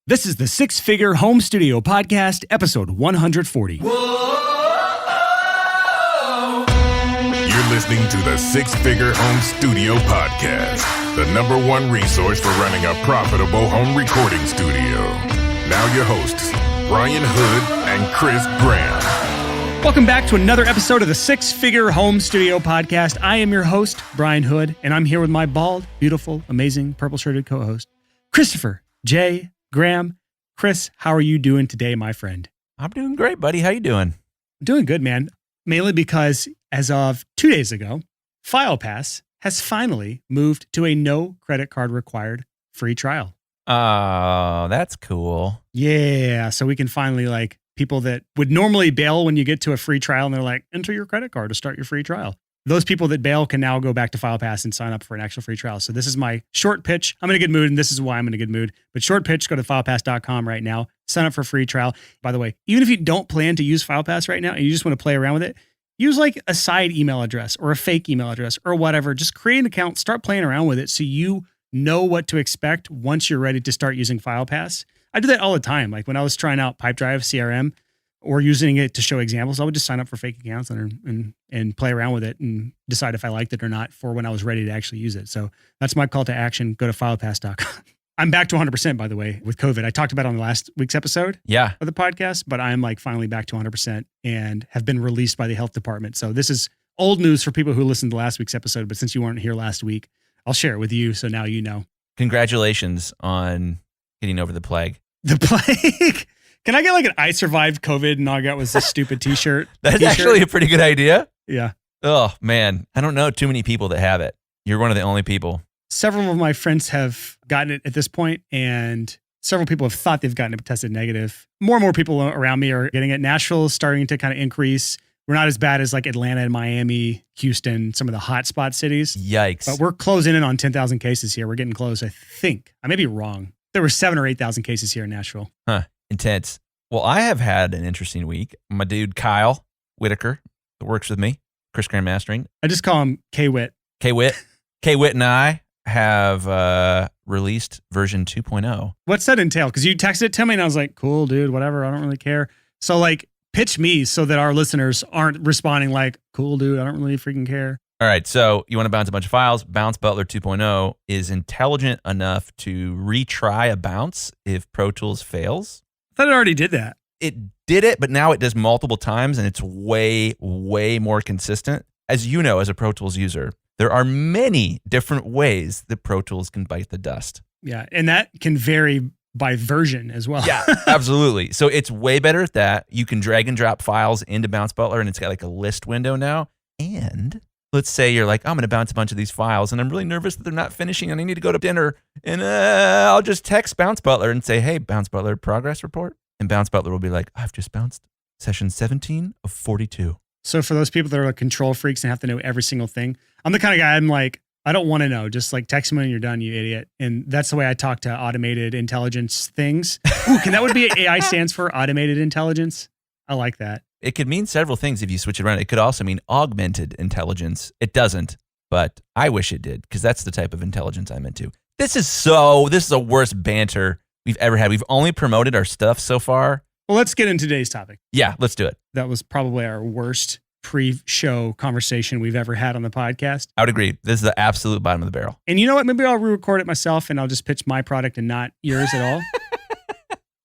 This is the Six Figure Home Studio Podcast, episode 140. You're listening to the Six Figure Home Studio Podcast, the number one resource for running a profitable home recording studio. Now your hosts, Brian Hood and Chris Graham. Welcome back to another episode of the Six Figure Home Studio Podcast. I am your host, Brian Hood, and I'm here with my bald, beautiful, amazing, purple-shirted co-host, Christopher J. Graham. Chris, how are you doing today, my friend? I'm doing great, buddy. How you doing? Doing good, man. Mainly because as of 2 days ago, FilePass has finally moved to a no credit card required free trial. Oh, that's cool. Yeah, so we can finally people that would normally bail when you get to a free trial and they're like, enter your credit card to start your free trial. Those people that bail can now go back to FilePass and sign up for an actual free trial. So this is my short pitch. I'm in a good mood, and this is why I'm in a good mood. But short pitch, go to filepass.com right now. Sign up for a free trial. By the way, even if you don't plan to use FilePass right now and you just want to play around with it, use like a side email address or a fake email address or whatever. Just create an account, start playing around with it so you know what to expect once you're ready to start using FilePass. I do that all the time. Like when I was trying out Pipedrive CRM, or using it to show examples, I would just sign up for fake accounts and play around with it and decide if I liked it or not for when I was ready to actually use it. So that's my call to action. Go to filepass.com. I'm back to 100%, by the way, with COVID. I talked about it on the last week's episode of the podcast, but I'm finally back to 100% and have been released by the health department. So this is old news for people who listened to last week's episode, but since you weren't here last week, I'll share it with you. So now you know. Congratulations on getting over the plague. The plague? Can I get like an I survived COVID and all I got was this stupid t-shirt? That's actually a pretty good idea. Yeah. Oh, man. I don't know too many people that have it. You're one of the only people. Several of my friends have gotten it at this point, and several people have thought they've gotten it but tested negative. More and more people around me are getting it. Nashville is starting to kind of increase. We're not as bad as like Atlanta and Miami, Houston, some of the hotspot cities. Yikes. But we're closing in on 10,000 cases here. We're getting close, I think. I may be wrong. There were 7,000 or 8,000 cases here in Nashville. Huh. Intense. Well, I have had an interesting week. My dude, Kyle Whitaker, that works with me, Chris Graham Mastering. I just call him K-Wit. K-Wit. K-Wit and I have released version 2.0. What's that entail? Because you texted it to me and I was like, cool, dude, whatever. I don't really care. So pitch me so that our listeners aren't responding like, cool, dude, I don't really freaking care. All right, so you want to bounce a bunch of files. Bounce Butler 2.0 is intelligent enough to retry a bounce if Pro Tools fails. I thought it already did that. It did it, but now it does multiple times, and it's way, way more consistent. As you know, as a Pro Tools user, there are many different ways that Pro Tools can bite the dust. Yeah, and that can vary by version as well. Yeah, absolutely. So it's way better at that. You can drag and drop files into Bounce Butler, and it's got like a list window now. And let's say you're like, I'm going to bounce a bunch of these files, and I'm really nervous that they're not finishing, and I need to go to dinner. And I'll just text Bounce Butler and say, hey, Bounce Butler, progress report. And Bounce Butler will be like, I've just bounced session 17 of 42. So for those people that are control freaks and have to know every single thing, I'm the kind of guy, I'm like, I don't want to know. Just text me when you're done, you idiot. And that's the way I talk to automated intelligence things. Ooh, that would be AI stands for automated intelligence. I like that. It could mean several things if you switch it around. It could also mean augmented intelligence. It doesn't, but I wish it did, because that's the type of intelligence I'm into. This is the worst banter we've ever had. We've only promoted our stuff so far. Well, let's get into today's topic. Yeah, let's do it. That was probably our worst pre-show conversation we've ever had on the podcast. I would agree. This is the absolute bottom of the barrel. And you know what? Maybe I'll re-record it myself and I'll just pitch my product and not yours at all.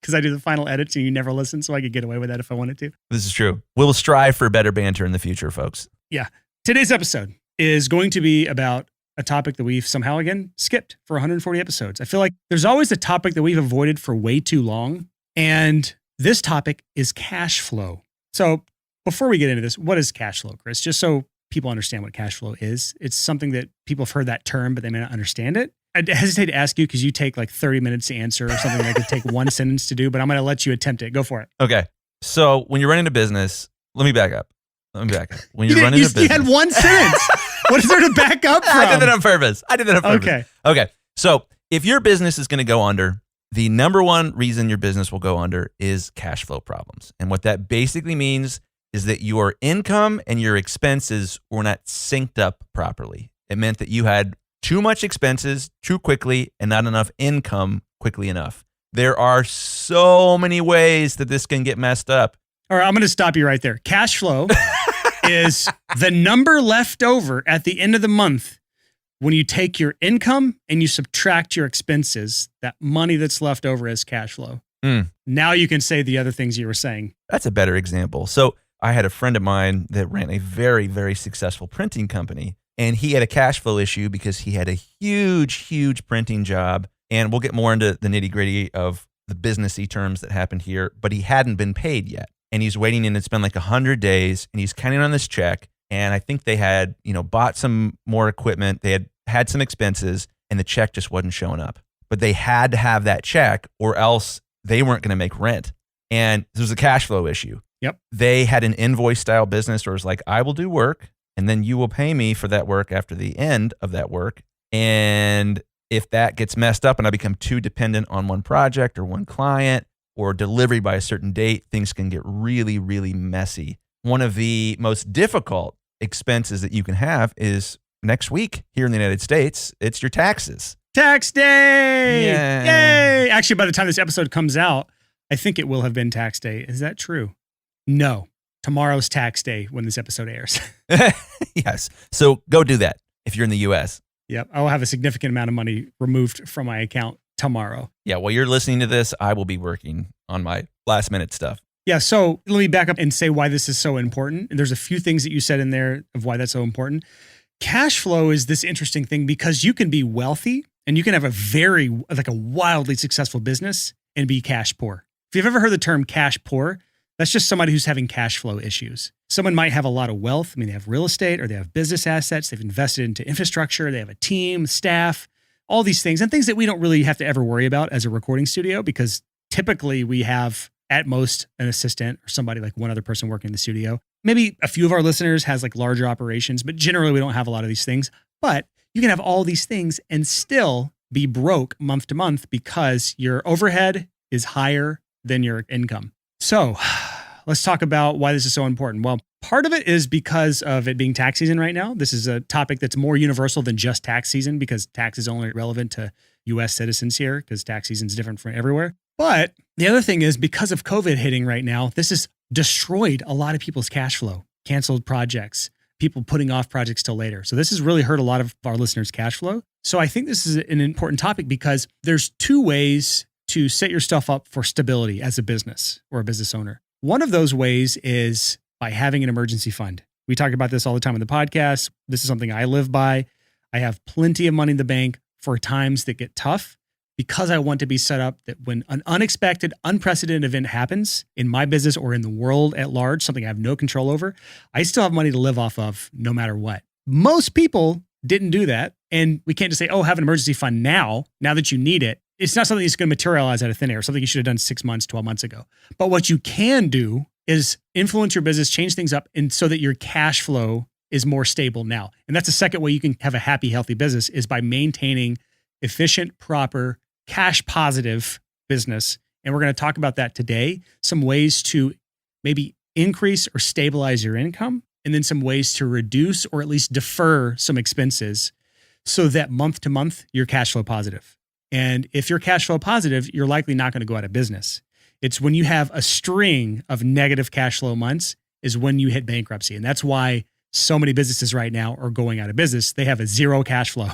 Because I do the final edits and you never listen, so I could get away with that if I wanted to. This is true. We'll strive for better banter in the future, folks. Yeah. Today's episode is going to be about a topic that we've somehow, again, skipped for 140 episodes. I feel like there's always a topic that we've avoided for way too long. And this topic is cash flow. So before we get into this, what is cash flow, Chris? Just so people understand what cash flow is. It's something that people have heard that term, but they may not understand it. I hesitate to ask you because you take 30 minutes to answer or something that could take one sentence to do, but I'm going to let you attempt it. Go for it. Okay. So when you're running a business, let me back up. When you're running a business. You had one sentence. What is there to back up from? I did that on purpose. Okay. So if your business is going to go under, the number one reason your business will go under is cash flow problems. And what that basically means is that your income and your expenses were not synced up properly. It meant that you had too much expenses too quickly and not enough income quickly enough. There are so many ways that this can get messed up. All right, I'm going to stop you right there. Cash flow is the number left over at the end of the month when you take your income and you subtract your expenses. That money that's left over is cash flow. Now you can say the other things you were saying. That's a better example. So I had a friend of mine that ran a very, very successful printing company, and he had a cash flow issue because he had a huge printing job. And we'll get more into the nitty gritty of the businessy terms that happened here, but he hadn't been paid yet. And he's waiting, and it's been like 100 days, and he's counting on this check. And I think they had, bought some more equipment. They had some expenses, and the check just wasn't showing up. But they had to have that check, or else they weren't going to make rent. And this was a cash flow issue. Yep. They had an invoice style business where it was like, I will do work, and then you will pay me for that work after the end of that work. And if that gets messed up and I become too dependent on one project or one client or delivery by a certain date, things can get really, really messy. One of the most difficult expenses that you can have is next week here in the United States, it's your taxes. Tax day! Yeah. Yay! Actually, by the time this episode comes out, I think it will have been tax day. Is that true? No. Tomorrow's tax day when this episode airs. Yes. So go do that if you're in the U.S. Yep. I will have a significant amount of money removed from my account tomorrow. Yeah. While you're listening to this, I will be working on my last minute stuff. Yeah. So let me back up and say why this is so important. And there's a few things that you said in there of why that's so important. Cash flow is this interesting thing because you can be wealthy and you can have a wildly successful business and be cash poor. If you've ever heard the term cash poor, that's just somebody who's having cash flow issues. Someone might have a lot of wealth. I mean, they have real estate or they have business assets. They've invested into infrastructure. They have a team, staff, all these things, and things that we don't really have to ever worry about as a recording studio because typically we have at most an assistant or somebody like one other person working in the studio. Maybe a few of our listeners has like larger operations, but generally we don't have a lot of these things. But you can have all these things and still be broke month to month because your overhead is higher than your income. So let's talk about why this is so important. Well, part of it is because of it being tax season right now. This is a topic that's more universal than just tax season because tax is only relevant to U.S. citizens here because tax season is different from everywhere. But the other thing is because of COVID hitting right now, this has destroyed a lot of people's cash flow, canceled projects, people putting off projects till later. So this has really hurt a lot of our listeners' cash flow. So I think this is an important topic because there's two ways to set your stuff up for stability as a business or a business owner. One of those ways is by having an emergency fund. We talk about this all the time on the podcast. This is something I live by. I have plenty of money in the bank for times that get tough because I want to be set up that when an unexpected, unprecedented event happens in my business or in the world at large, something I have no control over, I still have money to live off of no matter what. Most people didn't do that. And we can't just say, oh, have an emergency fund now that you need it. It's not something that's going to materialize out of thin air, something you should have done 6 months, 12 months ago. But what you can do is influence your business, change things up, and so that your cash flow is more stable now. And that's the second way you can have a happy, healthy business is by maintaining efficient, proper, cash positive business. And we're going to talk about that today. Some ways to maybe increase or stabilize your income, and then some ways to reduce or at least defer some expenses so that month to month, you're cash flow positive. And if you're cash flow positive, you're likely not going to go out of business. It's when you have a string of negative cash flow months is when you hit bankruptcy. And that's why so many businesses right now are going out of business. They have a zero cash flow.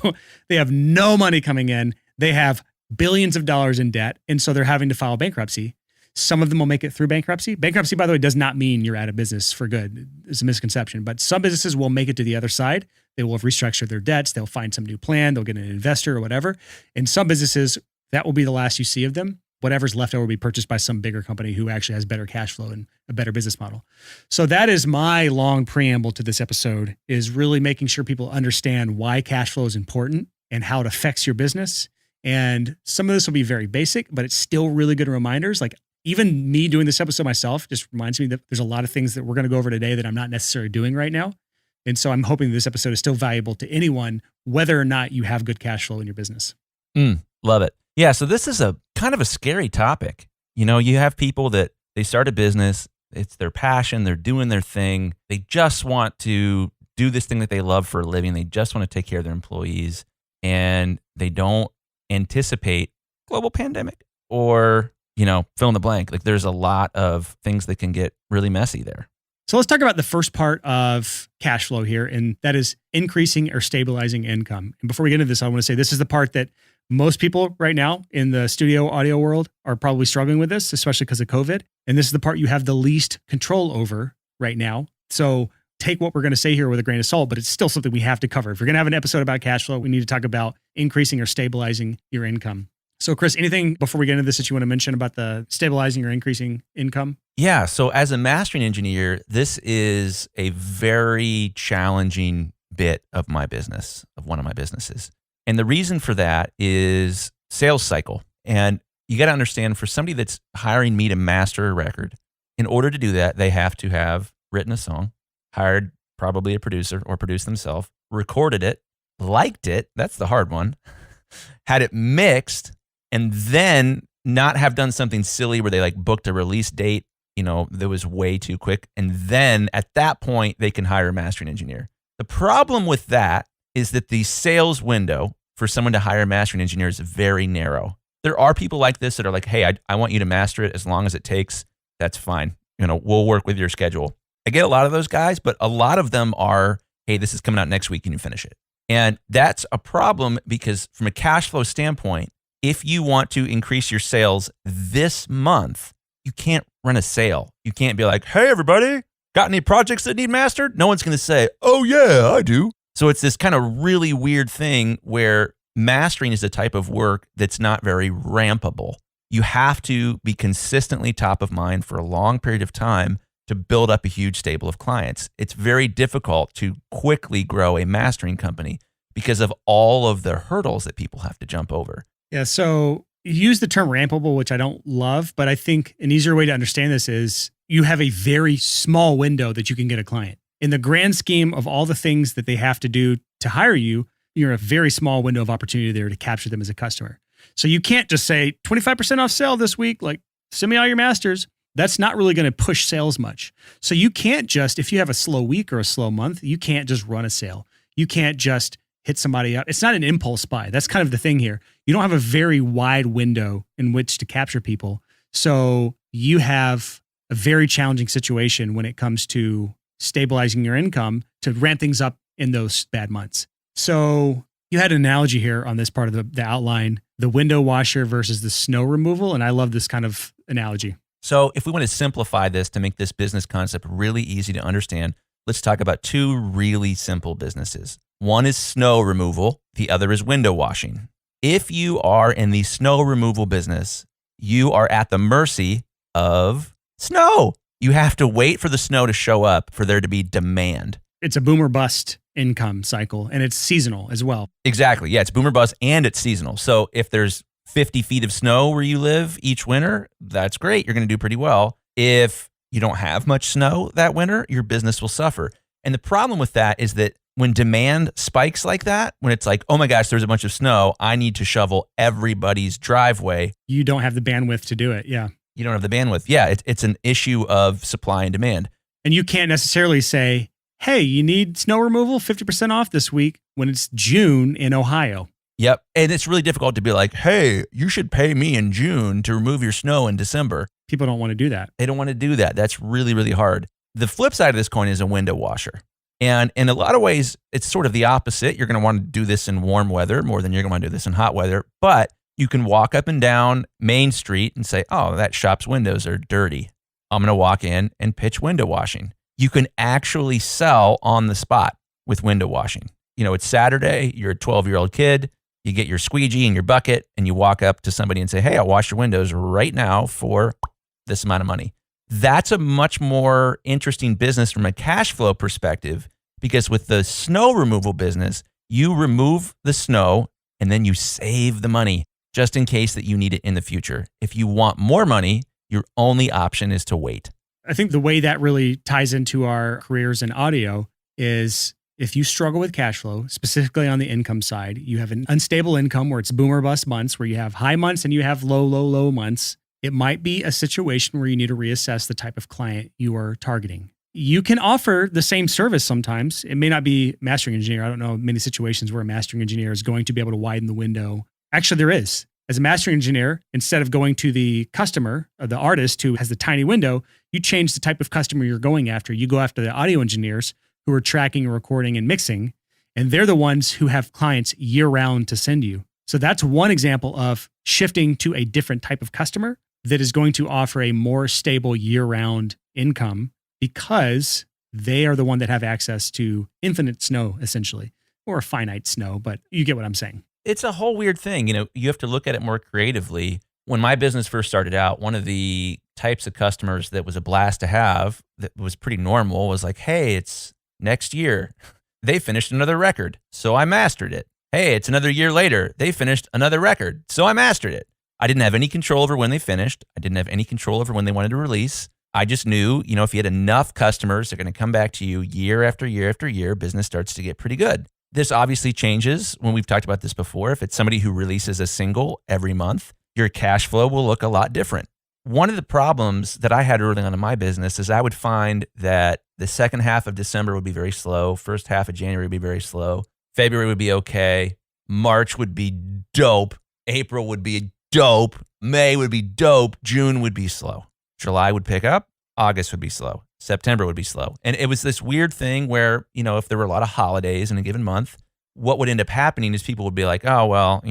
They have no money coming in. They have billions of dollars in debt. And so they're having to file bankruptcy. Some of them will make it through bankruptcy. Bankruptcy, by the way, does not mean you're out of business for good. It's a misconception. But some businesses will make it to the other side. They will have restructured their debts. They'll find some new plan. They'll get an investor or whatever. And some businesses, that will be the last you see of them. Whatever's left over will be purchased by some bigger company who actually has better cash flow and a better business model. So that is my long preamble to this episode, is really making sure people understand why cash flow is important and how it affects your business. And some of this will be very basic, but it's still really good reminders. Like even me doing this episode myself just reminds me that there's a lot of things that we're going to go over today that I'm not necessarily doing right now. And so I'm hoping this episode is still valuable to anyone, whether or not you have good cash flow in your business. Love it. Yeah. So this is a kind of a scary topic. You know, you have people that they start a business. It's their passion. They're doing their thing. They just want to do this thing that they love for a living. They just want to take care of their employees, and they don't anticipate global pandemic. or, fill in the blank. Like there's a lot of things that can get really messy there. So let's talk about the first part of cash flow here, and that is increasing or stabilizing income. And before we get into this, I want to say this is the part that most people right now in the studio audio world are probably struggling with this, especially because of COVID. And this is the part you have the least control over right now. So take what we're going to say here with a grain of salt, but it's still something we have to cover. If we're going to have an episode about cash flow, we need to talk about increasing or stabilizing your income. So Chris, anything before we get into this that you want to mention about the stabilizing or increasing income? Yeah. So as a mastering engineer, this is a very challenging bit of my business, of one of my businesses. And the reason for that is sales cycle. And you got to understand, for somebody that's hiring me to master a record, in order to do that, they have to have written a song, hired probably a producer or produced themselves, recorded it, liked it. That's the hard one. Had it mixed, and then not have done something silly where they like booked a release date, that was way too quick. And then at that point, they can hire a mastering engineer. The problem with that is that the sales window for someone to hire a mastering engineer is very narrow. There are people like this that are like, hey, I want you to master it as long as it takes. That's fine. We'll work with your schedule. I get a lot of those guys, but a lot of them are, hey, this is coming out next week. Can you finish it? And that's a problem because from a cash flow standpoint, if you want to increase your sales this month, you can't run a sale. You can't be like, hey, everybody, got any projects that need mastered? No one's going to say, oh, yeah, I do. So it's this kind of really weird thing where mastering is a type of work that's not very rampable. You have to be consistently top of mind for a long period of time to build up a huge stable of clients. It's very difficult to quickly grow a mastering company because of all of the hurdles that people have to jump over. Yeah, so you use the term rampable, which I don't love, but I think an easier way to understand this is you have a very small window that you can get a client. In the grand scheme of all the things that they have to do to hire you, you're a very small window of opportunity there to capture them as a customer. So you can't just say 25% off sale this week, like send me all your masters. That's not really going to push sales much. So you can't just, if you have a slow week or a slow month, you can't just run a sale. You can't just hit somebody up. It's not an impulse buy. That's kind of the thing here. You don't have a very wide window in which to capture people. So you have a very challenging situation when it comes to stabilizing your income to ramp things up in those bad months. So you had an analogy here on this part of the outline, the window washer versus the snow removal. And I love this kind of analogy. So if we want to simplify this to make this business concept really easy to understand, let's talk about two really simple businesses. One is snow removal. The other is window washing. If you are in the snow removal business, you are at the mercy of snow. You have to wait for the snow to show up for there to be demand. It's a boom or bust income cycle, and it's seasonal as well. Exactly. Yeah, it's boom or bust and it's seasonal. So if there's 50 feet of snow where you live each winter, that's great. You're going to do pretty well. If you don't have much snow that winter, your business will suffer. And the problem with that is that when demand spikes like that, when it's like, oh my gosh, there's a bunch of snow, I need to shovel everybody's driveway. You don't have the bandwidth to do it. Yeah. You don't have the bandwidth. Yeah, it's an issue of supply and demand. And you can't necessarily say, hey, you need snow removal, 50% off this week when it's June in Ohio. Yep. And it's really difficult to be like, hey, you should pay me in June to remove your snow in December. People don't want to do that. They don't want to do that. That's really, really hard. The flip side of this coin is a window washer. And in a lot of ways, it's sort of the opposite. You're going to want to do this in warm weather more than you're going to want to do this in hot weather. But you can walk up and down Main Street and say, oh, that shop's windows are dirty. I'm going to walk in and pitch window washing. You can actually sell on the spot with window washing. It's Saturday, you're a 12-year-old kid, you get your squeegee and your bucket, and you walk up to somebody and say, hey, I'll wash your windows right now for this amount of money. That's a much more interesting business from a cash flow perspective, because with the snow removal business, you remove the snow and then you save the money just in case that you need it in the future. If you want more money, your only option is to wait. I think the way that really ties into our careers in audio is if you struggle with cash flow, specifically on the income side, you have an unstable income where it's boom or bust months, where you have high months and you have low months. It might be a situation where you need to reassess the type of client you are targeting. You can offer the same service sometimes. It may not be mastering engineer. I don't know many situations where a mastering engineer is going to be able to widen the window. Actually, there is. As a mastering engineer, instead of going to the customer or the artist who has the tiny window, you change the type of customer you're going after. You go after the audio engineers who are tracking, recording, and mixing, and they're the ones who have clients year round to send you. So that's one example of shifting to a different type of customer that is going to offer a more stable year-round income because they are the one that have access to infinite snow, essentially, or finite snow, but you get what I'm saying. It's a whole weird thing. You have to look at it more creatively. When my business first started out, one of the types of customers that was a blast to have that was pretty normal was like, hey, it's next year. They finished another record, so I mastered it. Hey, it's another year later. They finished another record, so I mastered it. I didn't have any control over when they finished. I didn't have any control over when they wanted to release. I just knew, if you had enough customers, they're going to come back to you year after year after year, business starts to get pretty good. This obviously changes when we've talked about this before. If it's somebody who releases a single every month, your cash flow will look a lot different. One of the problems that I had early on in my business is I would find that the second half of December would be very slow. First half of January would be very slow. February would be okay. March would be dope. April would be dope. May would be dope. June would be slow. July would pick up. August would be slow. September would be slow. And it was this weird thing where, if there were a lot of holidays in a given month, what would end up happening is people would be like, oh, well,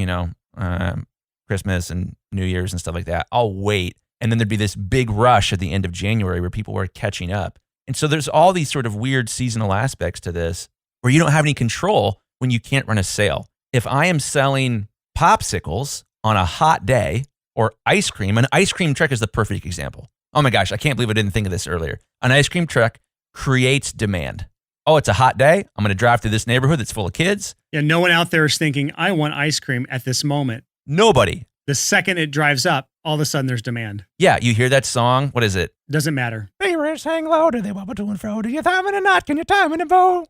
Christmas and New Year's and stuff like that, I'll wait. And then there'd be this big rush at the end of January where people were catching up. And so there's all these sort of weird seasonal aspects to this where you don't have any control when you can't run a sale. If I am selling popsicles on a hot day or ice cream, an ice cream truck is the perfect example. Oh my gosh, I can't believe I didn't think of this earlier. An ice cream truck creates demand. Oh, it's a hot day. I'm going to drive through this neighborhood that's full of kids. Yeah, no one out there is thinking, I want ice cream at this moment. Nobody. The second it drives up, all of a sudden there's demand. Yeah, you hear that song. What is it? Doesn't matter. Favorites hang low, do they wobble to and fro? Do you thumb in a knot? Can you time in a bow?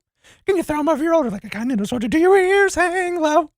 Can you throw them over your shoulder like a continental soldier? Do your ears hang low?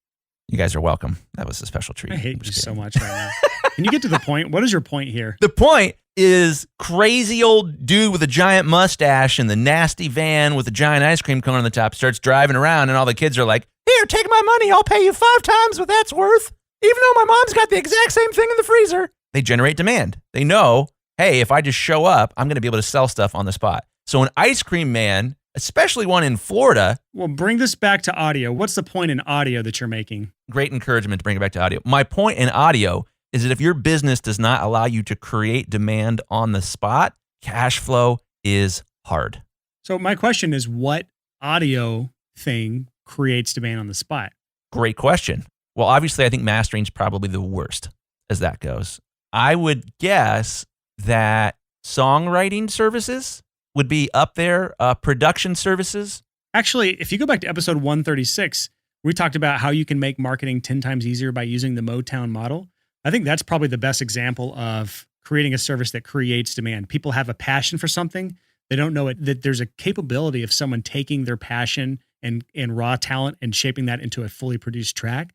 You guys are welcome. That was a special treat. I hate you so much right now. Can you get to the point? What is your point here? The point is crazy old dude with a giant mustache and the nasty van with a giant ice cream cone on the top starts driving around and all the kids are like, here, take my money. I'll pay you 5 times what that's worth. Even though my mom's got the exact same thing in the freezer. They generate demand. They know, hey, if I just show up, I'm going to be able to sell stuff on the spot. So an ice cream man, especially one in Florida. Well, bring this back to audio. What's the point in audio that you're making? Great encouragement to bring it back to audio. My point in audio is that if your business does not allow you to create demand on the spot, cash flow is hard. So my question is, what audio thing creates demand on the spot? Great question. Well, obviously, I think mastering is probably the worst as that goes. I would guess that songwriting services would be up there, production services. Actually, if you go back to episode 136, we talked about how you can make marketing 10 times easier by using the Motown model. I think that's probably the best example of creating a service that creates demand. People have a passion for something. They don't know it, that there's a capability of someone taking their passion and raw talent and shaping that into a fully produced track.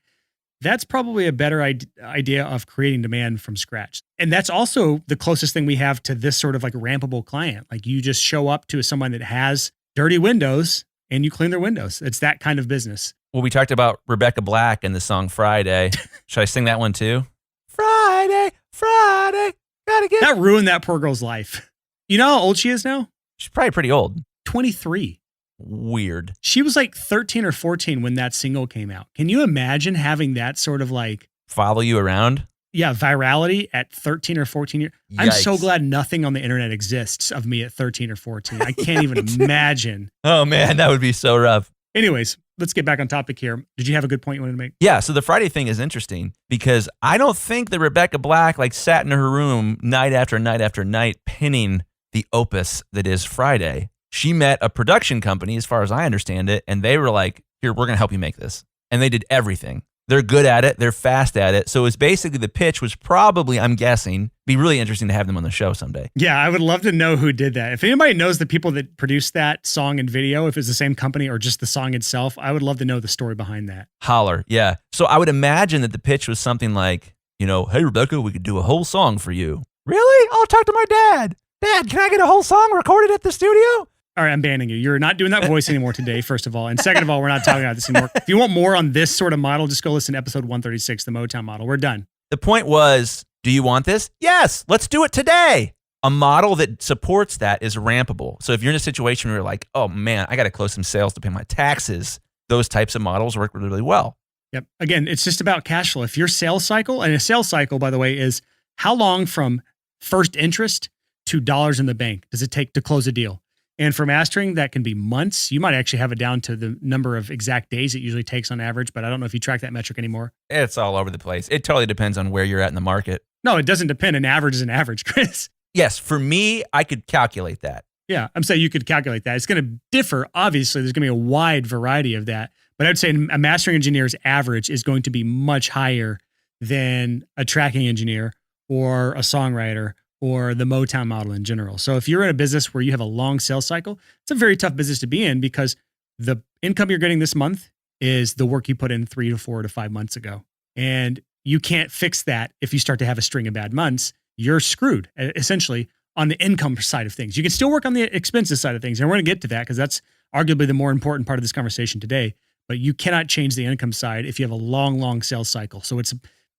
That's probably a better idea of creating demand from scratch. And that's also the closest thing we have to this sort of like rampable client. Like you just show up to someone that has dirty windows and you clean their windows. It's that kind of business. Well, we talked about Rebecca Black and the song Friday. Should I sing that one too? Friday, Friday, gotta get... That ruined that poor girl's life. You know how old she is now? She's probably pretty old. 23. Weird. She was like 13 or 14 when that single came out. Can you imagine having that sort of like... Follow you around? Yeah, virality at 13 or 14 years. Yikes. I'm so glad nothing on the internet exists of me at 13 or 14. I can't even imagine. Oh man, that would be so rough. Anyways, let's get back on topic here. Did you have a good point you wanted to make? Yeah, so the Friday thing is interesting because I don't think that Rebecca Black like sat in her room night after night after night pinning the opus that is Friday. She met a production company, as far as I understand it, and they were like, here, we're going to help you make this. And they did everything. They're good at it. They're fast at it. So it's basically the pitch was probably, I'm guessing, be really interesting to have them on the show someday. Yeah, I would love to know who did that. If anybody knows the people that produced that song and video, if it's the same company or just the song itself, I would love to know the story behind that. Holler, yeah. So I would imagine that the pitch was something like, hey, Rebecca, we could do a whole song for you. Really? I'll talk to my dad. Dad, can I get a whole song recorded at the studio? All right, I'm banning you. You're not doing that voice anymore today, first of all. And second of all, we're not talking about this anymore. If you want more on this sort of model, just go listen to episode 136, the Motown model. We're done. The point was, do you want this? Yes, let's do it today. A model that supports that is rampable. So if you're in a situation where you're like, oh man, I got to close some sales to pay my taxes, those types of models work really, really well. Yep. Again, it's just about cash flow. If your sales cycle, and a sales cycle, by the way, is how long from first interest to dollars in the bank does it take to close a deal? And for mastering, that can be months. You might actually have it down to the number of exact days it usually takes on average, but I don't know if you track that metric anymore. It's all over the place. It totally depends on where you're at in the market. No, it doesn't depend. An average is an average, Chris. Yes, for me, I could calculate that. Yeah, I'm saying you could calculate that. It's going to differ. Obviously, there's going to be a wide variety of that. But I'd say a mastering engineer's average is going to be much higher than a tracking engineer or a songwriter or the Motown model in general. So if you're in a business where you have a long sales cycle, it's a very tough business to be in because the income you're getting this month is the work you put in 3 to 4 to 5 months ago. And you can't fix that if you start to have a string of bad months. You're screwed, essentially, on the income side of things. You can still work on the expenses side of things. And we're going to get to that because that's arguably the more important part of this conversation today. But you cannot change the income side if you have a long, long sales cycle. So it's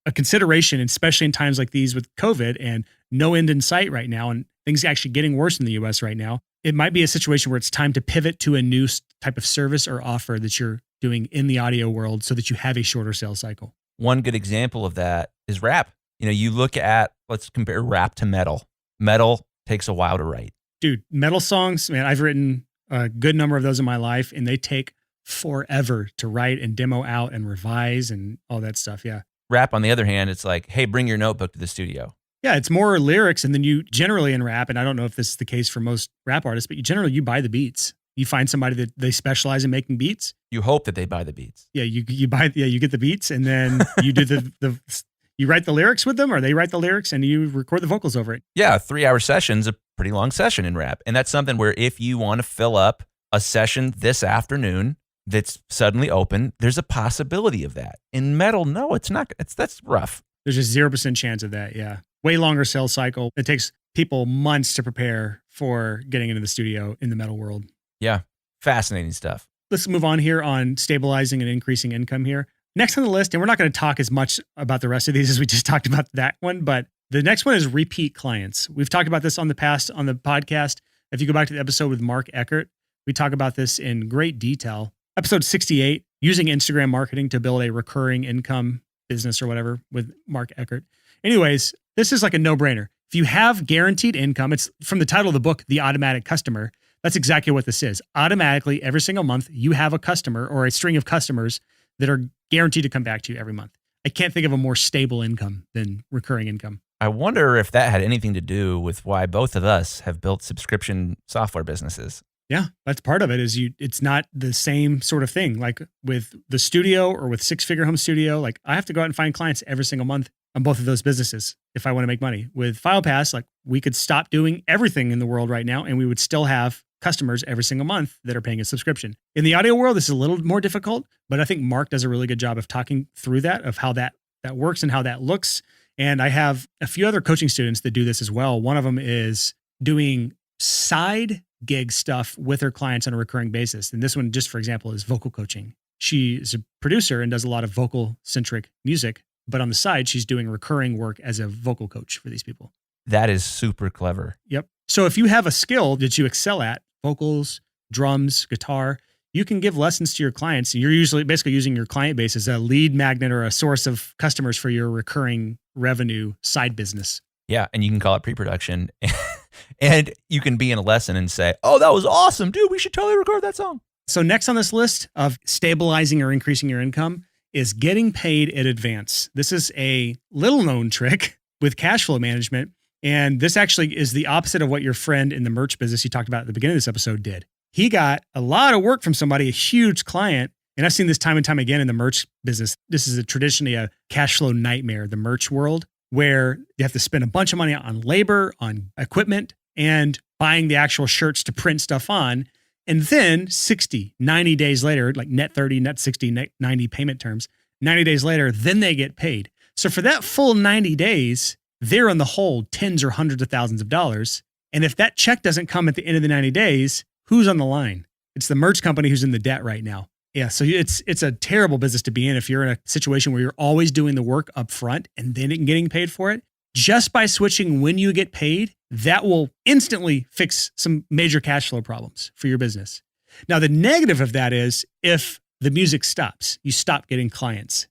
a consideration, especially in times like these with COVID and no end in sight right now, and things actually getting worse in the US right now. It might be a situation where it's time to pivot to a new type of service or offer that you're doing in the audio world so that you have a shorter sales cycle. One good example of that is rap. You look at, let's compare rap to metal. Metal takes a while to write. Dude, metal songs, man, I've written a good number of those in my life, and they take forever to write and demo out and revise and all that stuff. Yeah. Rap, on the other hand, it's like, hey, bring your notebook to the studio. Yeah, it's more lyrics. And then you generally in rap, and I don't know if this is the case for most rap artists, but you buy the beats. You find somebody that they specialize in making beats. You hope that they buy the beats. Yeah, you get the beats, and then you do you write the lyrics with them, or they write the lyrics and you record the vocals over it. Yeah, a 3-hour session's a pretty long session in rap. And that's something where if you want to fill up a session this afternoon that's suddenly open, there's a possibility of that. In metal, no, it's not. That's rough. There's a 0% chance of that, yeah. Way longer sales cycle. It takes people months to prepare for getting into the studio in the metal world. Yeah, fascinating stuff. Let's move on here on stabilizing and increasing income here. Next on the list, and we're not going to talk as much about the rest of these as we just talked about that one, but the next one is repeat clients. We've talked about this on the past on the podcast. If you go back to the episode with Mark Eckert, we talk about this in great detail. Episode 68, using Instagram marketing to build a recurring income business or whatever with Mark Eckert. Anyways, this is like a no-brainer. If you have guaranteed income, it's from the title of the book, The Automatic Customer. That's exactly what this is. Automatically, every single month, you have a customer or a string of customers that are guaranteed to come back to you every month. I can't think of a more stable income than recurring income. I wonder if that had anything to do with why both of us have built subscription software businesses. Yeah, that's part of it. It's not the same sort of thing. Like with the studio or with Six Figure Home Studio, like I have to go out and find clients every single month on both of those businesses if I want to make money. With FilePass, like we could stop doing everything in the world right now and we would still have customers every single month that are paying a subscription. In the audio world, this is a little more difficult, but I think Mark does a really good job of talking through that, of how that works and how that looks. And I have a few other coaching students that do this as well. One of them is doing side gig stuff with her clients on a recurring basis. And this one, just for example, is vocal coaching. She is a producer and does a lot of vocal centric music, but on the side, she's doing recurring work as a vocal coach for these people. That is super clever. Yep. So if you have a skill that you excel at, vocals, drums, guitar, you can give lessons to your clients. You're usually basically using your client base as a lead magnet or a source of customers for your recurring revenue side business. Yeah. And you can call it pre-production and you can be in a lesson and say, oh, that was awesome, dude. We should totally record that song. So next on this list of stabilizing or increasing your income is getting paid in advance. This is a little known trick with cash flow management. And this actually is the opposite of what your friend in the merch business you talked about at the beginning of this episode did. He got a lot of work from somebody, a huge client. And I've seen this time and time again in the merch business. This is traditionally a cash flow nightmare, the merch world, where you have to spend a bunch of money on labor, on equipment, and buying the actual shirts to print stuff on. And then 60, 90 days later, like net 30, net 60, net 90 payment terms, 90 days later, then they get paid. So for that full 90 days, they're in the hole tens or hundreds of thousands of dollars. And if that check doesn't come at the end of the 90 days, who's on the line? It's the merch company who's in the debt right now. Yeah, so it's a terrible business to be in if you're in a situation where you're always doing the work up front and then getting paid for it. Just by switching when you get paid, that will instantly fix some major cash flow problems for your business. Now, the negative of that is if the music stops, you stop getting clients.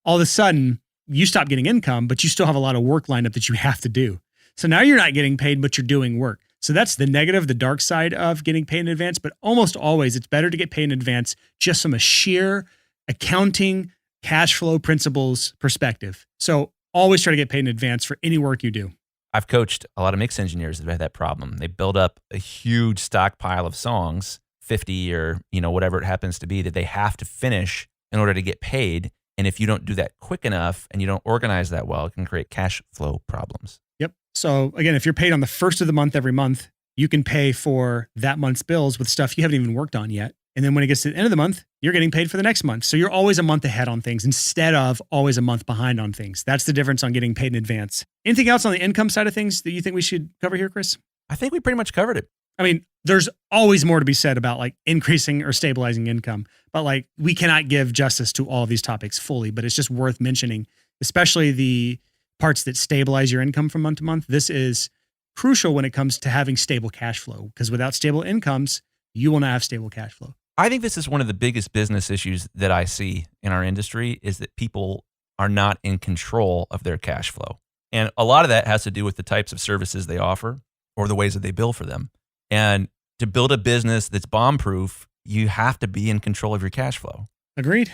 All of a sudden, you stop getting income, but you still have a lot of work lined up that you have to do. So now you're not getting paid, but you're doing work. So that's the negative, the dark side of getting paid in advance. But almost always, it's better to get paid in advance just from a sheer accounting, cash flow principles perspective. So always try to get paid in advance for any work you do. I've coached a lot of mix engineers that have had that problem. They build up a huge stockpile of songs, 50 or whatever it happens to be, that they have to finish in order to get paid. And if you don't do that quick enough and you don't organize that well, it can create cash flow problems. Yep. So again, if you're paid on the first of the month every month, you can pay for that month's bills with stuff you haven't even worked on yet. And then when it gets to the end of the month, you're getting paid for the next month. So you're always a month ahead on things instead of always a month behind on things. That's the difference on getting paid in advance. Anything else on the income side of things that you think we should cover here, Chris? I think we pretty much covered it. I mean, there's always more to be said about like increasing or stabilizing income, but like we cannot give justice to all of these topics fully, but it's just worth mentioning, especially the parts that stabilize your income from month to month. This is crucial when it comes to having stable cash flow, because without stable incomes, you will not have stable cash flow. I think this is one of the biggest business issues that I see in our industry is that people are not in control of their cash flow. And a lot of that has to do with the types of services they offer or the ways that they bill for them. And to build a business that's bomb-proof, you have to be in control of your cash flow. Agreed.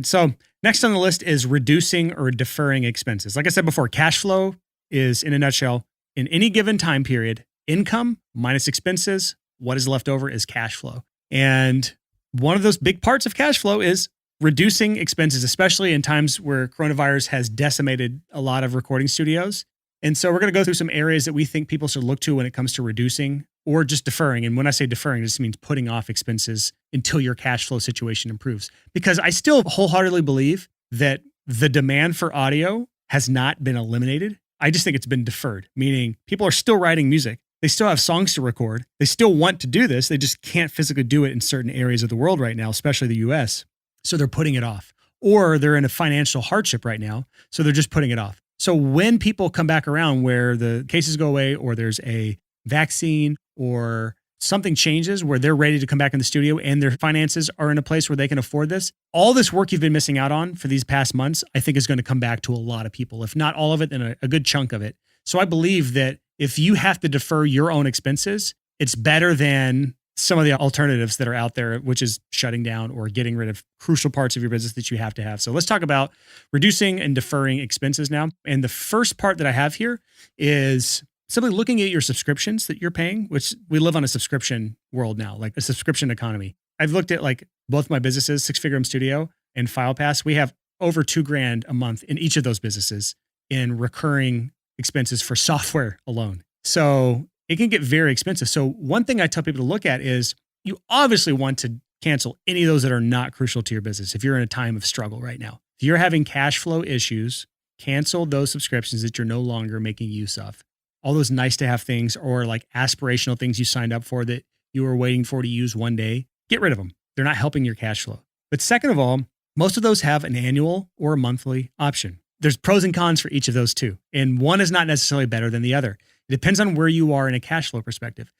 So next on the list is reducing or deferring expenses. Like I said before, cash flow is, in a nutshell, in any given time period, income minus expenses, what is left over is cash flow. And one of those big parts of cash flow is reducing expenses, especially in times where coronavirus has decimated a lot of recording studios. And so we're going to go through some areas that we think people should look to when it comes to reducing or just deferring. And when I say deferring, it just means putting off expenses until your cash flow situation improves. Because I still wholeheartedly believe that the demand for audio has not been eliminated. I just think it's been deferred, meaning people are still writing music. They still have songs to record. They still want to do this. They just can't physically do it in certain areas of the world right now, especially the US. So they're putting it off. Or they're in a financial hardship right now, so they're just putting it off. So when people come back around where the cases go away or there's a vaccine or something changes where they're ready to come back in the studio and their finances are in a place where they can afford this, all this work you've been missing out on for these past months, I think is going to come back to a lot of people. If not all of it, then a good chunk of it. So I believe that if you have to defer your own expenses, it's better than some of the alternatives that are out there, which is shutting down or getting rid of crucial parts of your business that you have to have. So let's talk about reducing and deferring expenses now. And the first part that I have here is simply looking at your subscriptions that you're paying, which we live on a subscription world now, like a subscription economy. I've looked at like both my businesses, Six Figure Studio and FilePass. We have over $2,000 a month in each of those businesses in recurring expenses for software alone. So it can get very expensive. So one thing I tell people to look at is you obviously want to cancel any of those that are not crucial to your business. If you're in a time of struggle right now, if you're having cash flow issues, cancel those subscriptions that you're no longer making use of. All those nice to have things or like aspirational things you signed up for that you were waiting for to use one day, get rid of them. They're not helping your cash flow. But second of all, most of those have an annual or a monthly option. There's pros and cons for each of those too. And one is not necessarily better than the other. It depends on where you are in a cash flow perspective.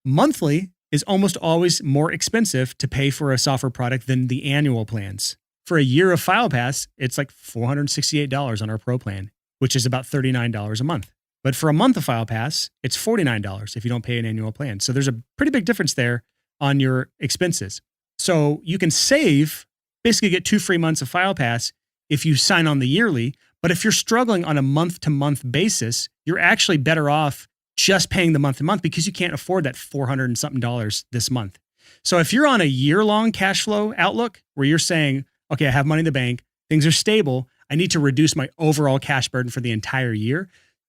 Monthly is almost always more expensive to pay for a software product than the annual plans. For a year of FilePass, it's like $468 on our Pro plan, which is about $39 a month. But for a month of FilePass, it's $49 if you don't pay an annual plan. So there's a pretty big difference there on your expenses. So you can save, basically get 2 free months of FilePass if you sign on the yearly. But if you're struggling on a month-to-month basis, you're actually better off just paying the month-to-month because you can't afford that $400 and something this month. So if you're on a year-long cash flow outlook where you're saying, okay, I have money in the bank, things are stable, I need to reduce my overall cash burden for the entire year,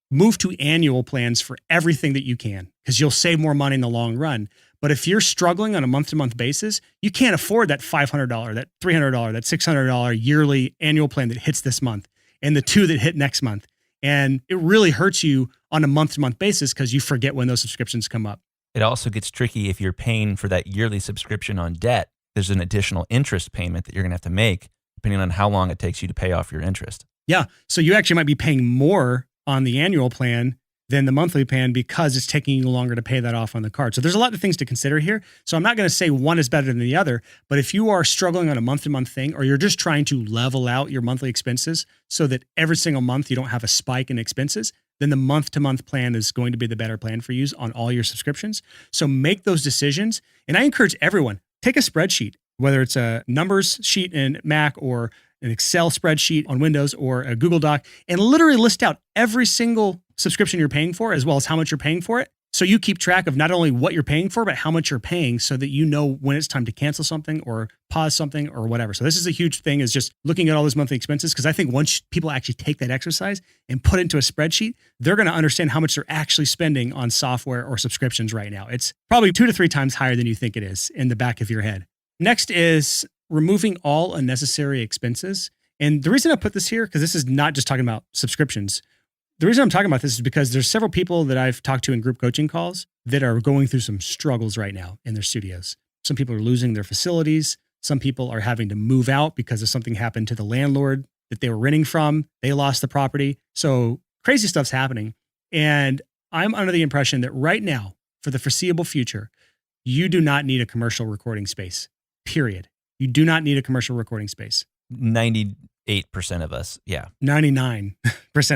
move to annual plans for everything that you can because you'll save more money in the long run. But if you're struggling on a month-to-month basis, you can't afford that $500, that $300, that $600 yearly annual plan that hits this month and the 2 that hit next month. And it really hurts you on a month-to-month basis because you forget when those subscriptions come up. It also gets tricky if you're paying for that yearly subscription on debt there's an additional interest payment that you're going to have to make depending on how long it takes you to pay off your interest. Yeah. So you actually might be paying more on the annual plan than the monthly plan because it's taking you longer to pay that off on the card. So there's a lot of things to consider here. So I'm not going to say one is better than the other, but if you are struggling on a month-to-month thing, or you're just trying to level out your monthly expenses so that every single month you don't have a spike in expenses, then the month-to-month plan is going to be the better plan for you on all your subscriptions. So make those decisions. And I encourage everyone, take a spreadsheet, whether it's a numbers sheet in Mac or an Excel spreadsheet on Windows or a Google Doc, and literally list out every single subscription you're paying for, as well as how much you're paying for it. So you keep track of not only what you're paying for, but how much you're paying so that you know when it's time to cancel something or pause something or whatever. So this is a huge thing, is just looking at all those monthly expenses. Because I think once people actually take that exercise and put it into a spreadsheet, they're going to understand how much they're actually spending on software or subscriptions right now. It's probably 2 to 3 times higher than you think it is in the back of your head. Next is removing all unnecessary expenses. And the reason I put this here, because this is not just talking about subscriptions. The reason I'm talking about this is because there's several people that I've talked to in group coaching calls that are going through some struggles right now in their studios. Some people are losing their facilities. Some people are having to move out because of something happened to the landlord that they were renting from. They lost the property. So crazy stuff's happening. And I'm under the impression that right now, for the foreseeable future, you do not need a commercial recording space, period. You do not need a commercial recording space. 98% of us. Yeah. 99%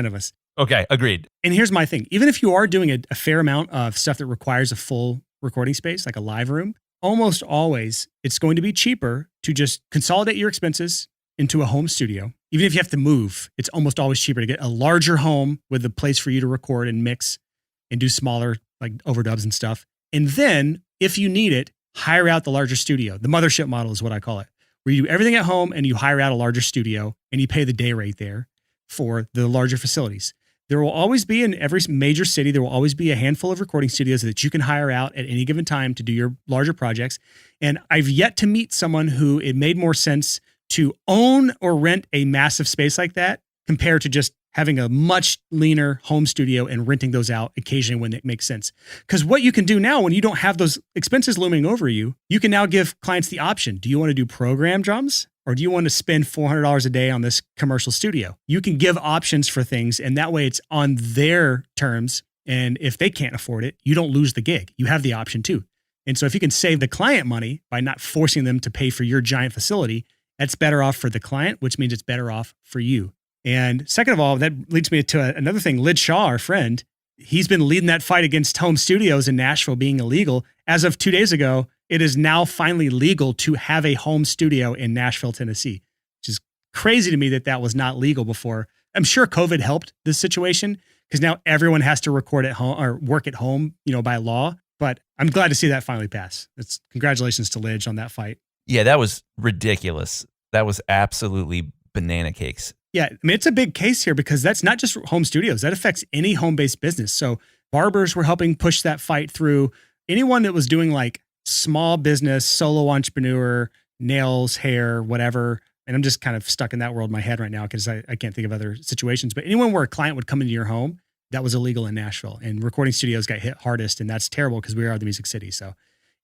of us. Okay. Agreed. And here's my thing. Even if you are doing a fair amount of stuff that requires a full recording space, like a live room, almost always it's going to be cheaper to just consolidate your expenses into a home studio. Even if you have to move, it's almost always cheaper to get a larger home with a place for you to record and mix and do smaller like overdubs and stuff. And then if you need it, hire out the larger studio. The Mothership Model is what I call it, where you do everything at home and you hire out a larger studio and you pay the day rate there for the larger facilities. There will always be, in every major city, there will always be a handful of recording studios that you can hire out at any given time to do your larger projects. And I've yet to meet someone who it made more sense to own or rent a massive space like that compared to just having a much leaner home studio and renting those out occasionally when it makes sense. Because what you can do now, when you don't have those expenses looming over you, you can now give clients the option. Do you want to do program drums? Or do you want to spend $400 a day on this commercial studio? You can give options for things, and that way it's on their terms. And if they can't afford it, you don't lose the gig. You have the option too. And so if you can save the client money by not forcing them to pay for your giant facility, that's better off for the client, which means it's better off for you. And second of all, that leads me to another thing. Lid Shaw, our friend, he's been leading that fight against home studios in Nashville being illegal. As of 2 days ago, it is now finally legal to have a home studio in Nashville, Tennessee, which is crazy to me that that was not legal before. I'm sure COVID helped this situation because now everyone has to record at home or work at home, by law. But I'm glad to see that finally pass. Congratulations to Lidge on that fight. Yeah, that was ridiculous. That was absolutely banana cakes. Yeah, I mean, it's a big case here because that's not just home studios. That affects any home-based business. So barbers were helping push that fight through. Anyone that was doing like small business, solo entrepreneur, nails, hair, whatever. And I'm just kind of stuck in that world in my head right now because I can't think of other situations. But anyone where a client would come into your home, that was illegal in Nashville. And recording studios got hit hardest. And that's terrible because we are the music city. So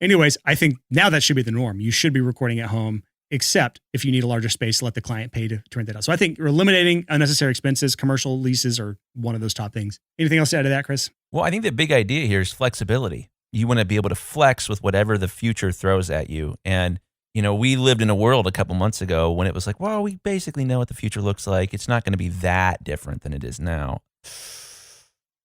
anyways, I think now that should be the norm. You should be recording at home, except if you need a larger space, let the client pay to rent that out. So I think eliminating unnecessary expenses, commercial leases are one of those top things. Anything else to add to that, Chris? Well, I think the big idea here is flexibility. You want to be able to flex with whatever the future throws at you. And, we lived in a world a couple months ago when it was like, well, we basically know what the future looks like. It's not going to be that different than it is now.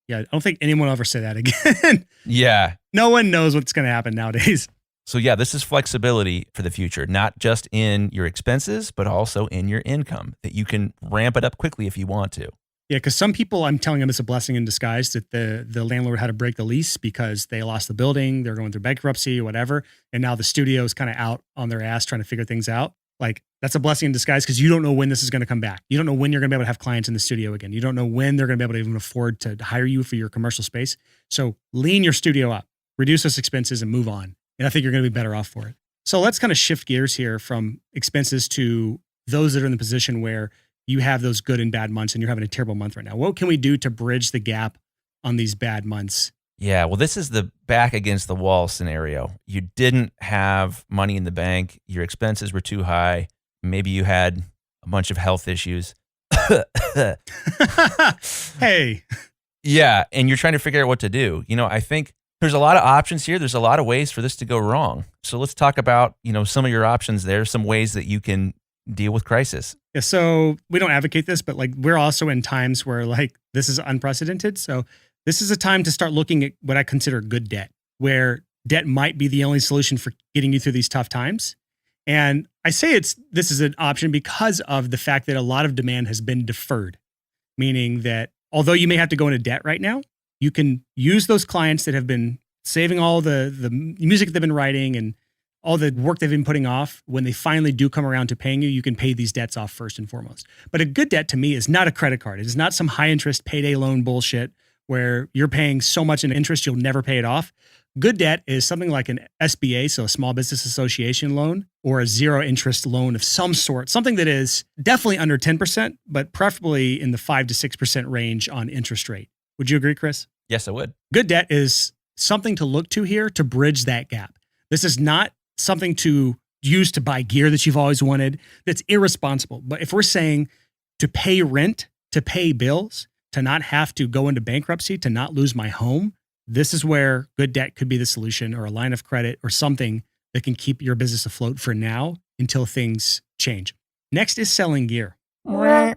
Yeah, I don't think anyone will ever say that again. Yeah. No one knows what's going to happen nowadays. So yeah, this is flexibility for the future, not just in your expenses, but also in your income, that you can ramp it up quickly if you want to. Yeah, because some people, I'm telling them it's a blessing in disguise that the landlord had to break the lease because they lost the building, they're going through bankruptcy or whatever, and now the studio is kind of out on their ass trying to figure things out. Like, that's a blessing in disguise because you don't know when this is going to come back. You don't know when you're going to be able to have clients in the studio again. You don't know when they're going to be able to even afford to hire you for your commercial space. So lean your studio up, reduce those expenses, and move on. And I think you're going to be better off for it. So let's kind of shift gears here from expenses to those that are in the position where you have those good and bad months and you're having a terrible month right now. What can we do to bridge the gap on these bad months Yeah, well, this is the back against the wall scenario. You didn't have money in the bank. Your expenses were too high. Maybe you had a bunch of health issues. Hey. Yeah, and you're trying to figure out what to do. I think there's a lot of options here. There's a lot of ways for this to go wrong. So let's talk about, some of your options there, some ways that you can deal with crisis. Yeah, so we don't advocate this, but like we're also in times where like this is unprecedented. So this is a time to start looking at what I consider good debt, where debt might be the only solution for getting you through these tough times. And I say this is an option because of the fact that a lot of demand has been deferred, meaning that although you may have to go into debt right now, you can use those clients that have been saving all the music they've been writing and all the work they've been putting off. When they finally do come around to paying you, you can pay these debts off first and foremost. But a good debt to me is not a credit card. It is not some high interest payday loan bullshit where you're paying so much in interest you'll never pay it off. Good debt is something like an SBA, so a small business association loan, or a zero interest loan of some sort, something that is definitely under 10%, but preferably in the 5 to 6% range on interest rate. Would you agree, Chris? Yes, I would. Good debt is something to look to here to bridge that gap. This is not something to use to buy gear that you've always wanted. That's irresponsible. But if we're saying to pay rent, to pay bills, to not have to go into bankruptcy, to not lose my home, this is where good debt could be the solution, or a line of credit or something that can keep your business afloat for now until things change. Next is selling gear. Yeah,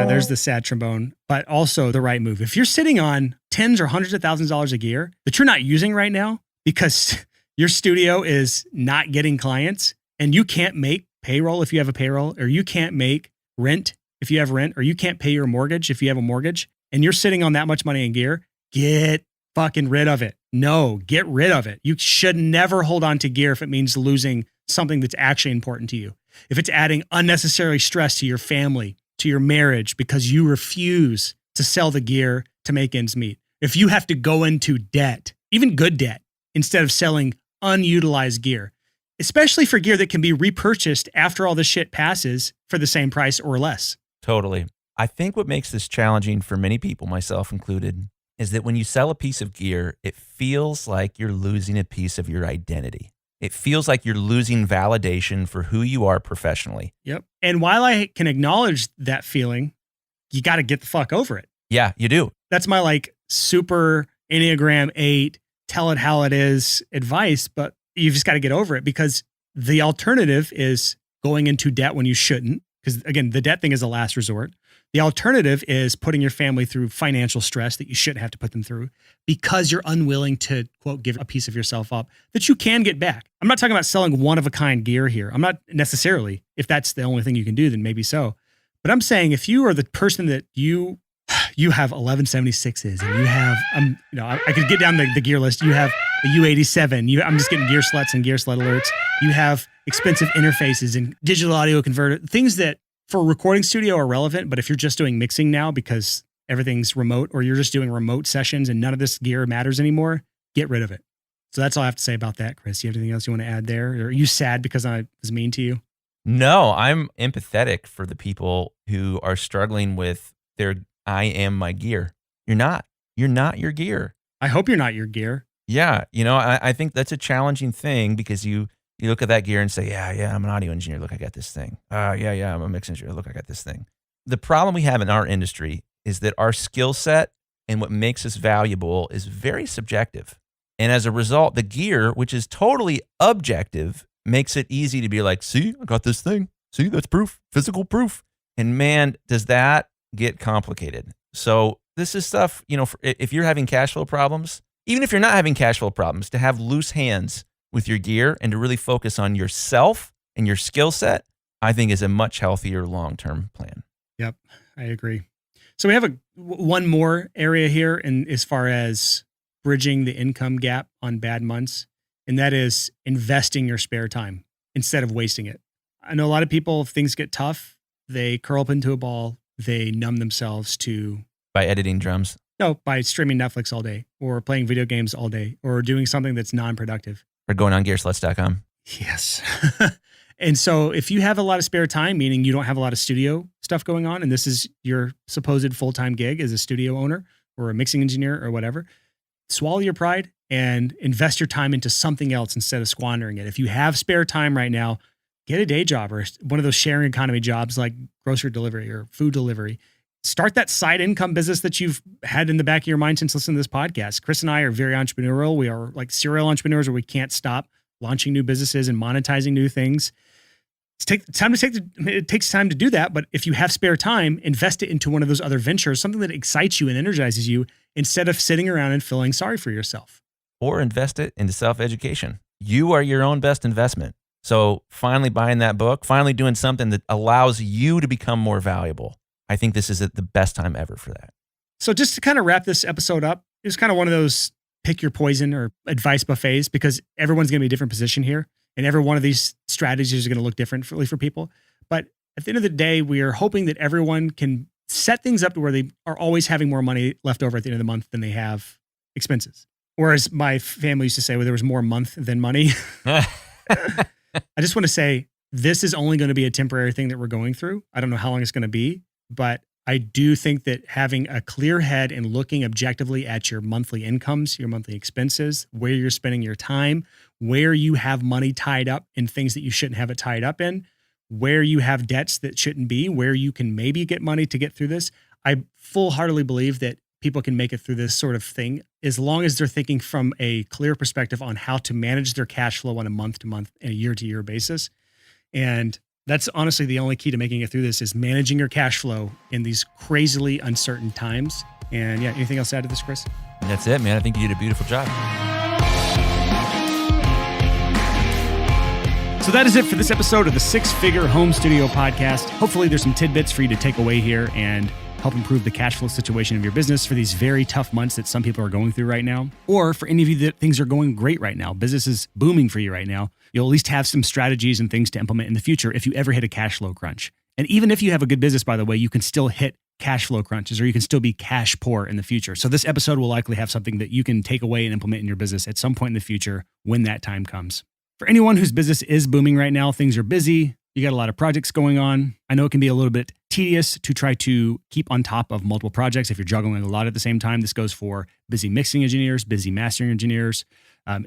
there's the sad trombone, but also the right move. If you're sitting on tens or hundreds of thousands of dollars of gear that you're not using right now because your studio is not getting clients and you can't make payroll if you have a payroll, or you can't make rent if you have rent, or you can't pay your mortgage if you have a mortgage, and you're sitting on that much money in gear, get fucking rid of it. No, get rid of it. You should never hold on to gear if it means losing something that's actually important to you. If it's adding unnecessary stress to your family, to your marriage, because you refuse to sell the gear to make ends meet. If you have to go into debt, even good debt, instead of selling unutilized gear, especially for gear that can be repurchased after all the shit passes for the same price or less. Totally. I think what makes this challenging for many people, myself included, is that when you sell a piece of gear, it feels like you're losing a piece of your identity. It feels like you're losing validation for who you are professionally. Yep. And while I can acknowledge that feeling, you got to get the fuck over it. Yeah, you do. That's my like super Enneagram 8, tell it how it is advice, but you've just got to get over it, because the alternative is going into debt when you shouldn't. Because again, the debt thing is a last resort. The alternative is putting your family through financial stress that you shouldn't have to put them through because you're unwilling to, quote, give a piece of yourself up that you can get back. I'm not talking about selling one-of-a-kind gear here. I'm not necessarily. If that's the only thing you can do, then maybe so. But I'm saying if you are the person that you have 1176s and you have, I could get down the gear list. You have a U87. I'm just getting gear sluts and gear slut alerts. You have expensive interfaces and digital audio converter, things that for a recording studio are relevant, but if you're just doing mixing now because everything's remote, or you're just doing remote sessions and none of this gear matters anymore, get rid of it. So that's all I have to say about that, Chris. You have anything else you want to add there? Or are you sad because I was mean to you? No, I'm empathetic for the people who are struggling with their I am my gear. You're not. You're not your gear. I hope you're not your gear. Yeah. I think that's a challenging thing, because you look at that gear and say, yeah, I'm an audio engineer. Look, I got this thing. Yeah, I'm a mix engineer. Look, I got this thing. The problem we have in our industry is that our skill set and what makes us valuable is very subjective. And as a result, the gear, which is totally objective, makes it easy to be like, see, I got this thing. See, that's proof, physical proof. And man, does that get complicated. So this is stuff, if you're having cash flow problems, even if you're not having cash flow problems, to have loose hands with your gear and to really focus on yourself and your skill set, I think is a much healthier long-term plan. Yep, I agree. So we have one more area here, and as far as bridging the income gap on bad months, and that is investing your spare time instead of wasting it. I know a lot of people, if things get tough, they curl up into a ball, they numb themselves to... By editing drums? No, by streaming Netflix all day, or playing video games all day, or doing something that's non-productive. Or going on gearsluts.com. Yes. And so if you have a lot of spare time, meaning you don't have a lot of studio stuff going on, and this is your supposed full-time gig as a studio owner, or a mixing engineer or whatever. Swallow your pride and invest your time into something else instead of squandering it. If you have spare time right now, get a day job or one of those sharing economy jobs like grocery delivery or food delivery. Start that side income business that you've had in the back of your mind since listening to this podcast. Chris and I are very entrepreneurial. We are like serial entrepreneurs where we can't stop launching new businesses and monetizing new things. It takes time to do that. But if you have spare time, invest it into one of those other ventures, something that excites you and energizes you instead of sitting around and feeling sorry for yourself. Or invest it into self-education. You are your own best investment. So finally buying that book, finally doing something that allows you to become more valuable. I think this is the best time ever for that. So just to kind of wrap this episode up, it's kind of one of those pick your poison or advice buffets because everyone's going to be in a different position here. And every one of these strategies are going to look differently for people. But at the end of the day, we are hoping that everyone can set things up to where they are always having more money left over at the end of the month than they have expenses. Or as my family used to say, where there was more month than money. I just want to say, this is only going to be a temporary thing that we're going through. I don't know how long it's going to be, but I do think that having a clear head and looking objectively at your monthly incomes, your monthly expenses, where you're spending your time, where you have money tied up in things that you shouldn't have it tied up in, where you have debts that shouldn't be, where you can maybe get money to get through this. I full-heartedly believe that people can make it through this sort of thing as long as they're thinking from a clear perspective on how to manage their cash flow on a month-to-month and a year-to-year basis. And that's honestly the only key to making it through this is managing your cash flow in these crazily uncertain times. And yeah, anything else to add to this, Chris? That's it, man. I think you did a beautiful job. So that is it for this episode of the Six Figure Home Studio Podcast. Hopefully there's some tidbits for you to take away here and help improve the cash flow situation of your business for these very tough months that some people are going through right now. Or for any of you that things are going great right now, business is booming for you right now, you'll at least have some strategies and things to implement in the future if you ever hit a cash flow crunch. And even if you have a good business, by the way, you can still hit cash flow crunches or you can still be cash poor in the future. So this episode will likely have something that you can take away and implement in your business at some point in the future when that time comes. For anyone whose business is booming right now, things are busy, you got a lot of projects going on. I know it can be a little bit tedious to try to keep on top of multiple projects if you're juggling a lot at the same time. This goes for busy mixing engineers, busy mastering engineers,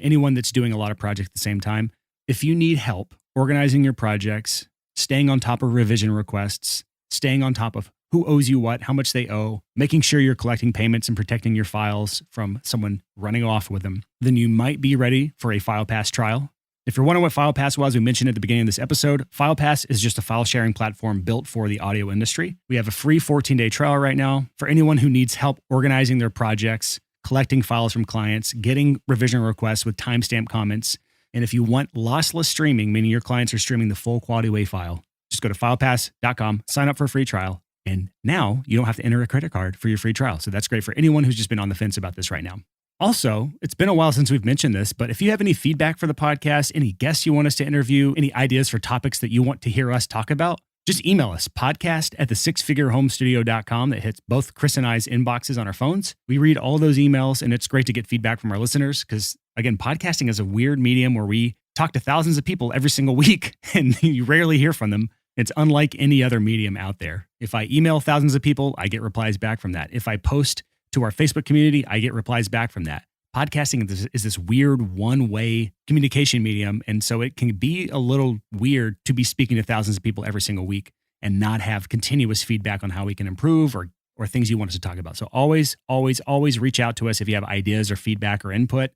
anyone that's doing a lot of projects at the same time. If you need help organizing your projects, staying on top of revision requests, staying on top of who owes you what, how much they owe, making sure you're collecting payments and protecting your files from someone running off with them, then you might be ready for a FilePass trial. If you're wondering what FilePass was, we mentioned at the beginning of this episode, FilePass is just a file sharing platform built for the audio industry. We have a free 14-day trial right now for anyone who needs help organizing their projects, collecting files from clients, getting revision requests with timestamp comments. And if you want lossless streaming, meaning your clients are streaming the full quality WAV file, just go to filepass.com, sign up for a free trial. And now you don't have to enter a credit card for your free trial. So that's great for anyone who's just been on the fence about this right now. Also, it's been a while since we've mentioned this, but if you have any feedback for the podcast, any guests you want us to interview, any ideas for topics that you want to hear us talk about, just email us, podcast@thesixfigurehomestudio.com. That hits both Chris and I's inboxes on our phones. We read all those emails, and it's great to get feedback from our listeners because, again, podcasting is a weird medium where we talk to thousands of people every single week, and you rarely hear from them. It's unlike any other medium out there. If I email thousands of people, I get replies back from that. If I post to our Facebook community, I get replies back from that. Podcasting is this weird one-way communication medium, and so it can be a little weird to be speaking to thousands of people every single week and not have continuous feedback on how we can improve or things you want us to talk about. So always, always, always reach out to us if you have ideas or feedback or input.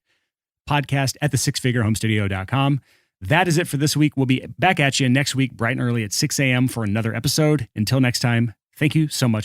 Podcast@thesixfigurehomestudio.com. That is it for this week. We'll be back at you next week, bright and early at 6 a.m. for another episode. Until next time, thank you so much.